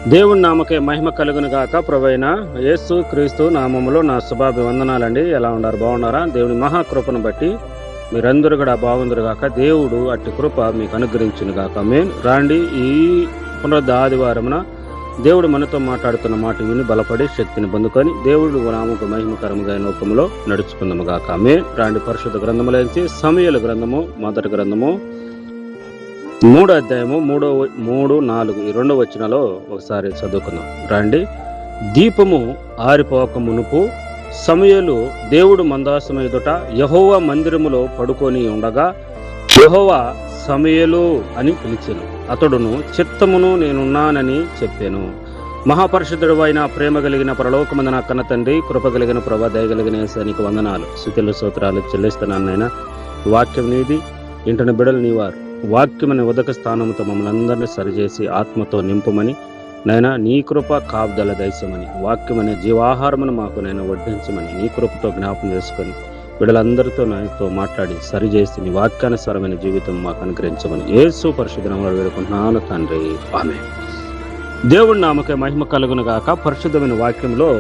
దేవుని నామకే మహిమ కలుగును గాక. ప్రభువైన యేసు క్రీస్తు నామములో నా శుభాభివందనాలండి. ఎలా ఉన్నారు? బాగున్నారా? దేవుని మహాకృపను బట్టి మీరందరూ కూడా బాగుందరు గాక. దేవుడు అట్టి కృప మీకు అనుగ్రహించును గాక. ఆమేన్. రాండి, ఈ పునరుద్ధ ఆదివారమున దేవుడు మనతో మాట్లాడుతున్న మాట విని బలపడి శక్తిని పొందుకొని దేవుడు నామకు మహిమకరముగా లోకములో నడుచుకుందాము గాక. ఆమేన్. రాండి, పరిశుద్ధ గ్రంథములోంచి సమూయేలు గ్రంథము మొదటి గ్రంథము 3వ అధ్యాయము 3, 4 ఈ 2వ వచనాల్లో ఒకసారి చదువుకుందాం. రండి. దీపము ఆరిపోక మునుపు సమూయేలు దేవుడు మందసము ఎదుట యెహోవా మందిరములో పడుకొని ఉండగా యెహోవా సమూయేలు అని పిలిచెను. అతడును చిత్తమును నేనున్నానని చెప్పాను. మహాపరిశుద్ధుడు అయిన ప్రేమ కలిగిన పరలోకమందున కన్న తండ్రి, కృప కలిగిన ప్రభా, దయగలిగిన యేసునికి వందనాలు, స్తుతులు స్తోత్రాలు చెల్లిస్తున్నాను నాయన. వాక్యం నీది, ఇంటని బిడలు నీవారు. వాక్యమని ఉదక స్థానంతో మమ్మల్ని అందరినీ సరిచేసి ఆత్మతో నింపమని నైనా, నీ కృప కాపుదల దయచమని, వాక్యమనే జీవాహారమును మాకు నేను వడ్డించమని నీ కృపతో జ్ఞాపం చేసుకొని బిడ్డలందరితో నాయనతో మాట్లాడి సరిచేసి నీ వాక్యానుసారమైన జీవితం మాకు అనుగ్రహించమని యేసు పరిశుద్ధ నామములో వేడుకుంటున్నాను తండ్రి. ఆమేన్. దేవుడి నామకే మహిమ కలుగును గాక. పరిశుద్ధమైన వాక్యంలో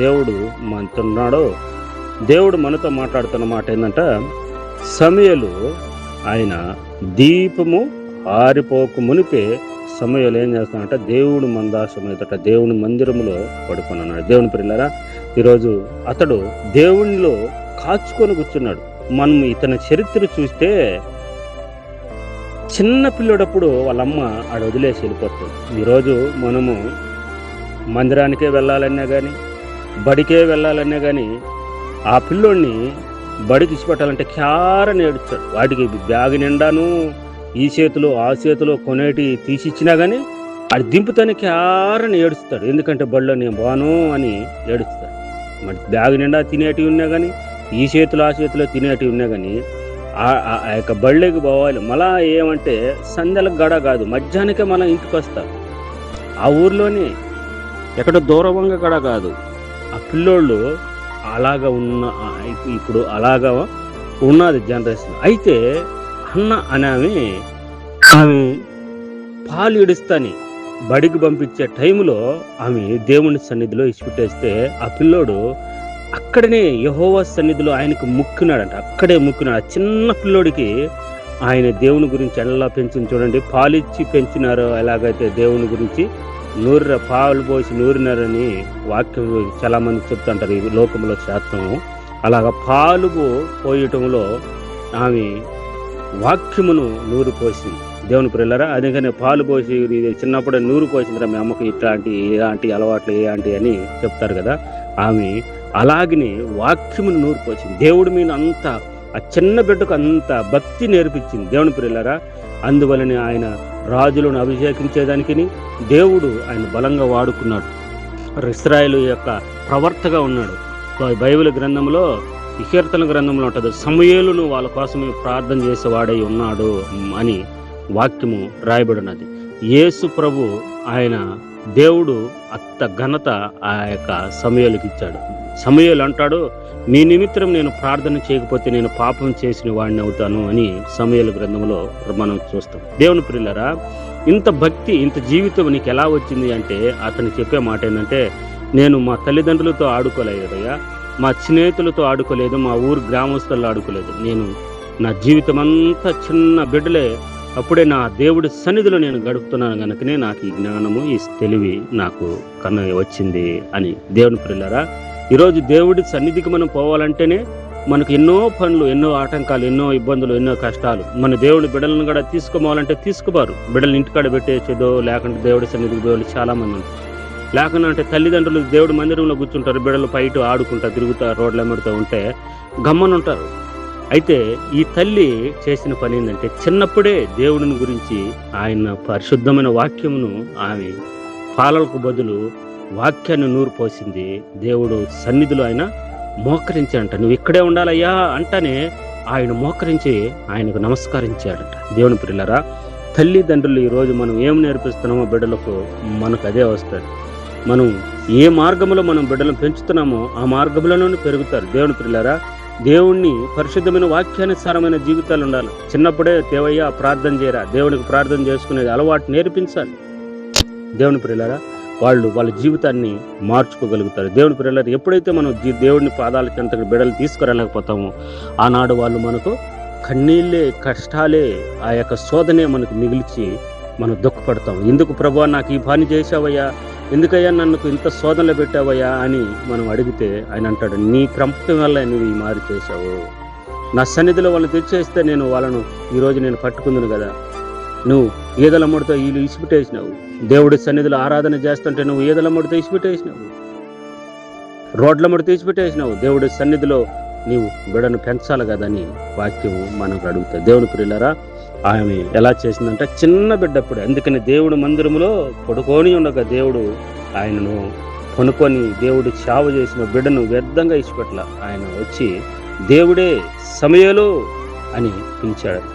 దేవుడు మనతో దేవుడు మనతో మాట్లాడుతున్న మాట ఏంటంటే, సమూయేలు ఆయన దీపము ఆరిపోక మునిపే సమూయేలు ఏం చేస్తానంటే దేవుడు మందసము ఎదుట దేవుని మందిరములో పడుకున్నాడు. దేవుని పిల్లరా, ఈరోజు అతడు దేవునిలో కాచుకొని కూర్చున్నాడు. మనం ఇతని చరిత్ర చూస్తే చిన్న పిల్లడప్పుడు వాళ్ళమ్మ ఆడ వదిలేసి వెళ్ళిపోతుంది. ఈరోజు మనము మందిరానికే వెళ్ళాలన్నా కానీ, బడికే వెళ్ళాలన్నా కానీ ఆ పిల్లోడిని బడికి ఇచ్చిపెట్టాలంటే క్యారని ఏడుస్తాడు. వాటికి బ్యాగ్ నిండాను ఈ చేతిలో ఆ చేతిలో కొనేటి తీసిచ్చినా కానీ అది దింపుతానే క్యారని ఏడుస్తాడు. ఎందుకంటే బడిలో నేను బాను అని ఏడుస్తాడు. మరి బ్యాగ్ నిండా తినేటివి ఉన్నా కానీ, ఈ చేతిలో ఆ చేతిలో తినేటివి ఉన్నా కానీ ఆ యొక్క బళ్ళకి పోవాలి. మళ్ళా ఏమంటే సంధ్యలకు గడ కాదు, మధ్యాహ్నకే మనం ఇంటికి వస్తాం. ఆ ఊర్లోనే ఎక్కడ దూరంగా గడ కాదు. ఆ పిల్లోళ్ళు అలాగా ఇప్పుడు అలాగా ఉన్నది జనరేషన్. అయితే అన్న అని ఆమె పాలు ఇడుస్తాని బడికి పంపించే టైంలో ఆమె దేవుని సన్నిధిలో ఇచ్చిపెట్టేస్తే ఆ పిల్లోడు అక్కడనే యెహోవా సన్నిధిలో ఆయనకు ముక్కున్నాడంట. అక్కడే ముక్కున్నాడు. ఆ చిన్న పిల్లోడికి ఆయన దేవుని గురించి ఎలా పెంచింది చూడండి. పాలిచ్చి పెంచినారో ఎలాగైతే దేవుని గురించి పాలు పోసి నూరినారని వాక్యం చాలా మంది చెప్తుంటారు ఈ లోకంలో శాస్త్రము. అలాగా పాలు పోయటంలో ఆమె వాక్యమును నూరు పోసింది. దేవుని పిల్లరా, అందుకని పాలు పోసి చిన్నప్పుడే నూరు పోసిందిరా మీ అమ్మకు ఇలాంటి అలవాట్లు ఏంటి అని చెప్తారు కదా. ఆమె అలాగనే వాక్యమును నూరు పోసింది. దేవుడి మీద అంత ఆ చిన్న బిడ్డకు అంత భక్తి నేర్పించింది. దేవుని పిల్లరా, అందువలనే ఆయన రాజులను అభిషేకించేదానికి దేవుడు ఆయన బలంగా వాడుకున్నాడు. ఇశ్రాయేలు యొక్క ప్రవర్తగా ఉన్నాడు. బైబిల్ గ్రంథంలో, ఈ కీర్తన గ్రంథంలో ఉంటుంది, సమూయేలును వాళ్ళ కోసమే ప్రార్థన చేసేవాడై ఉన్నాడు అని వాక్యము రాయబడినది. యేసు ప్రభు ఆయన దేవుడు అంత ఘనత ఆ యొక్క సమూయేలుకి ఇచ్చాడు. సమూయేలు అంటాడు, మీ నిమిత్తం నేను ప్రార్థన చేయకపోతే నేను పాపం చేసిన వాడిని అవుతాను అని సమూయేలు గ్రంథంలో మనం చూస్తాం. దేవుని ప్రియులారా, ఇంత భక్తి ఇంత జీవితం నీకు ఎలా వచ్చింది అంటే అతను చెప్పే మాట ఏంటంటే, నేను మా తల్లిదండ్రులతో ఆడుకోలేదయ్యా, మా స్నేహితులతో ఆడుకోలేదు, మా ఊరు గ్రామస్తుల్లో ఆడుకోలేదు. నేను నా జీవితం అంతా చిన్న బిడ్డలే, అప్పుడే నా దేవుడి సన్నిధిలో నేను గడుపుతున్నాను కనుకనే నాకు ఈ జ్ఞానము ఈ తెలివి నాకు వచ్చింది అని. దేవుని ప్రియులారా, ఈరోజు దేవుడి సన్నిధికి మనం పోవాలంటేనే మనకు ఎన్నో పనులు, ఎన్నో ఆటంకాలు, ఎన్నో ఇబ్బందులు, ఎన్నో కష్టాలు. మన దేవుడి బిడ్డలను కూడా తీసుకోవాలంటే తీసుకోబారు. బిడ్డలు ఇంటికాడ పెట్టేసేదో, లేకుంటే దేవుడి సన్నిధికి పోవాలి చాలా మంది ఉంటారు. లేకుండా అంటే తల్లిదండ్రులు దేవుడి మందిరంలో కూర్చుంటారు, బిడ్డలు బయట ఆడుకుంటా తిరుగుతా రోడ్లు ఎమ్మడుతూ ఉంటే గమ్మనుంటారు. అయితే ఈ తల్లి చేసిన పని ఏంటంటే, చిన్నప్పుడే దేవుడిని గురించి ఆయన పరిశుద్ధమైన వాక్యమును ఆమె పాలలకు బదులు వాక్యాన్ని నూరు పోసింది. దేవుడు సన్నిధిలో ఆయన మోకరించాడంట. నువ్వు ఇక్కడే ఉండాలయ్యా అంటనే ఆయన మోకరించి ఆయనకు నమస్కరించాడంట. దేవుని ప్రియులారా, తల్లిదండ్రులు ఈరోజు మనం ఏం నేర్పిస్తున్నామో బిడ్డలకు మనకు అదే వస్తుంది. మనం ఏ మార్గంలో మనం బిడ్డలను పెంచుతున్నామో ఆ మార్గంలోనే పెరుగుతారు. దేవుని ప్రియులారా, దేవుణ్ణి పరిశుద్ధమైన వాక్యానుసారమైన జీవితాలు ఉండాలి. చిన్నప్పుడే దేవయ్య ప్రార్థన చేయరా, దేవునికి ప్రార్థన చేసుకునేది అలవాటు నేర్పించాలి. దేవుని ప్రియులారా, వాళ్ళు వాళ్ళ జీవితాన్ని మార్చుకోగలుగుతారు. దేవుని పిల్లలు ఎప్పుడైతే మనం దేవుడిని పాదాల చెంతకు బిడ్డలు తీసుకురాలేకపోతామో ఆనాడు వాళ్ళు మనకు కన్నీళ్ళే, కష్టాలే, ఆ యొక్క శోధనే మనకు మిగిల్చి మనం దుఃఖపడతాం. ఎందుకు ప్రభువా నాకు ఈ పని చేశావయ్యా, ఎందుకయ్యా నన్ను ఇంత శోధనలో పెట్టావయ్యా అని మనం అడిగితే ఆయన అంటాడు, నీ ప్రపంచం వల్ల నువ్వు ఈ మారి చేశావు. నా సన్నిధిలో వాళ్ళని తెచ్చేస్తే నేను వాళ్ళను ఈరోజు నేను పట్టుకుందును కదా. నువ్వు ఈదలమ్మడితో వీళ్ళు ఇసిపెట్టేసినావు. దేవుడి సన్నిధిలో ఆరాధన చేస్తుంటే నువ్వు ఈదలమ్మడితో ఇసిపెట్టేసినావు, రోడ్లమ్మడితో ఇసిపెట్టేసినావు. దేవుడి సన్నిధిలో నీవు బిడ్డను పెంచాలి కదని వాక్యము మనకు అడుగుతుంది. దేవుని ప్రియులారా, ఆమె ఎలా చేసిందంటే చిన్న బిడ్డప్పుడు, అందుకని దేవుడు మందిరములో పడుకొని ఉండగా దేవుడు ఆయనను కొనుక్కొని దేవుడు చావ చేసిన బిడ్డను వ్యర్థంగా ఇచ్చిపెట్ల. ఆయన వచ్చి దేవుడే సమయలు అని పిలిచాడు.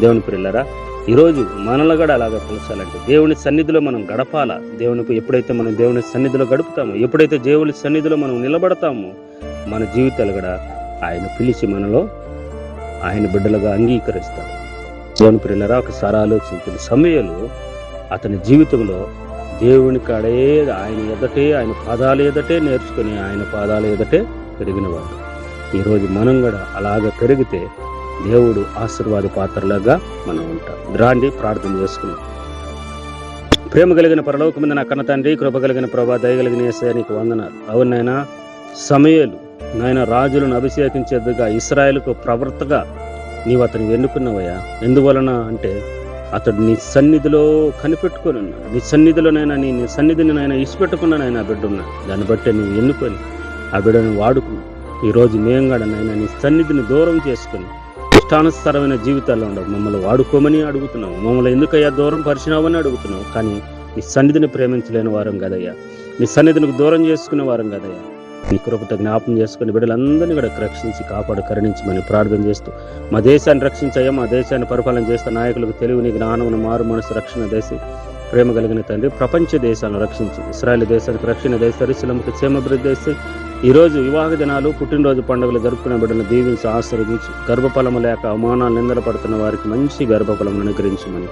దేవుని ప్రియులారా, ఈరోజు మనల్ని కూడా అలాగా పిలిచాలంటే దేవుని సన్నిధిలో మనం గడపాలా. దేవునికి ఎప్పుడైతే మనం దేవుని సన్నిధిలో గడుపుతామో, ఎప్పుడైతే దేవుని సన్నిధిలో మనం నిలబడతామో, మన జీవితాలు కూడా ఆయన పిలిచి మనలో ఆయన బిడ్డలుగా అంగీకరిస్తాడు. దేవుని ప్రియులారా, ఒకసారి ఆలోచించిన సమయాలు అతని జీవితంలో దేవుని కాడే ఆయన ఎదటే, ఆయన పాదాల ఎదటే నేర్చుకుని ఆయన పాదాల ఎదటే పెరిగినవాడు. ఈరోజు మనం కూడా అలాగ పెరిగితే దేవుడు ఆశీర్వాద పాత్రలాగా మనం ఉంటాం. రాండి ప్రార్థన చేసుకున్నాం. ప్రేమ కలిగిన పరలోకమందు నా కన్న తండ్రి, కృప కలిగిన ప్రభా, దయగలిగిన యేసయ్యా నీకు వందనాలు. అవునైనా సమయలు నాయన రాజులను అభిషేకించేదిగా ఇశ్రాయేలుకు ప్రవర్తగా నీవు అతను ఎన్నుకున్నావయ్యా. ఎందువలన అంటే అతడు నీ సన్నిధిలో కనిపెట్టుకొని ఉన్నాడు. నీ సన్నిధిలోనైనా నీ సన్నిధిని నాయన ఇసిపెట్టుకున్నానైనా ఆ బిడ్డ ఉన్నాడు. దాన్ని బట్టి నువ్వు ఎన్నుకొని ఆ బిడ్డను వాడుకున్నావు. ఈరోజు మేము కూడా నాయన నీ సన్నిధిని దూరం చేసుకుని ఇష్టానుసారమైన జీవితాల్లో ఉండవు మమ్మల్ని వాడుకోమని అడుగుతున్నావు. మమ్మల్ని ఎందుకయ్యా దూరం పరిచినావని అడుగుతున్నావు. కానీ నీ సన్నిధిని ప్రేమించలేని వారం కదయ్యా, నీ సన్నిధిని దూరం చేసుకునే వారం కదయ్యా. నీ కృపతో జ్ఞాపం చేసుకుని బిడ్డలందరినీ కూడా రక్షించి కాపాడు, కరుణించమని ప్రార్థన చేస్తూ మా దేశాన్ని రక్షించయ్యా. మా దేశాన్ని పరిపాలన చేస్తూ నాయకులకు తెలివిని, జ్ఞానమును, మారు మనసు రక్షణ దేశం ప్రేమ కలిగిన తండ్రి, ప్రపంచ దేశాలను రక్షించి ఇశ్రాయేలు దేశానికి రక్షణ దేశాలు, ఇస్లాంకి క్షేమాభివృద్ధి దేశం. ఈరోజు వివాహ దినాలు, పుట్టినరోజు పండుగలు జరుపుకునే బిడ్డలను దీవించి ఆశీర్వదించి, గర్భఫలము లేక అవమానాలు నిందలపడుతున్న వారికి మంచి గర్భఫలం అనుగ్రహించమని,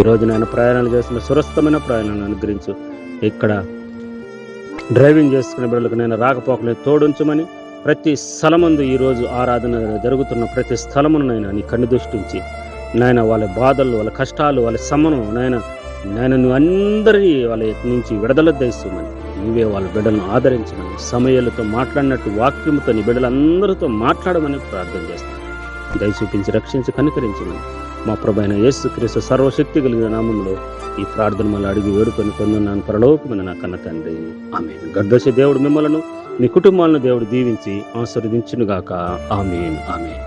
ఈరోజు నేను ప్రయాణాలు చేస్తున్న సురస్థమైన ప్రయాణాలను అనుగ్రహించు. ఇక్కడ డ్రైవింగ్ చేసుకునే బిడ్డలకు నేను రాకపోకలేదు తోడుంచమని, ప్రతి స్థలమందు ఈరోజు ఆరాధన జరుగుతున్న ప్రతి స్థలమును నాయన నీ కన్ను దృష్టించి నాయన వాళ్ళ బాధలు, వాళ్ళ కష్టాలు, వాళ్ళ సమ్మను నాయన నువ్వు అందరి వాళ్ళ నుంచి విడుదల దయచేయమని, నీవే వాళ్ళ బిడ్డలను ఆదరించమని, సమయాలతో మాట్లాడినట్టు వాక్యముతో నీ బిడ్డలందరితో మాట్లాడమని ప్రార్థన చేస్తాను. దయ చూపించి రక్షించి కనికరించమని మా ప్రభువైన యేసుక్రీస్తు సర్వశక్తి కలిగిన నామములో ఈ ప్రార్థన మళ్ళీ అడిగి వేడుకొని పొందున్నాను పరలోకమైన నా కన్న తండ్రి, ఆమేన్. గర్దశ దేవుడు మిమ్మలను మీ కుటుంబాలను దేవుడు దీవించి ఆశీర్వదించునుగాక. ఆమేన్, ఆమేన్.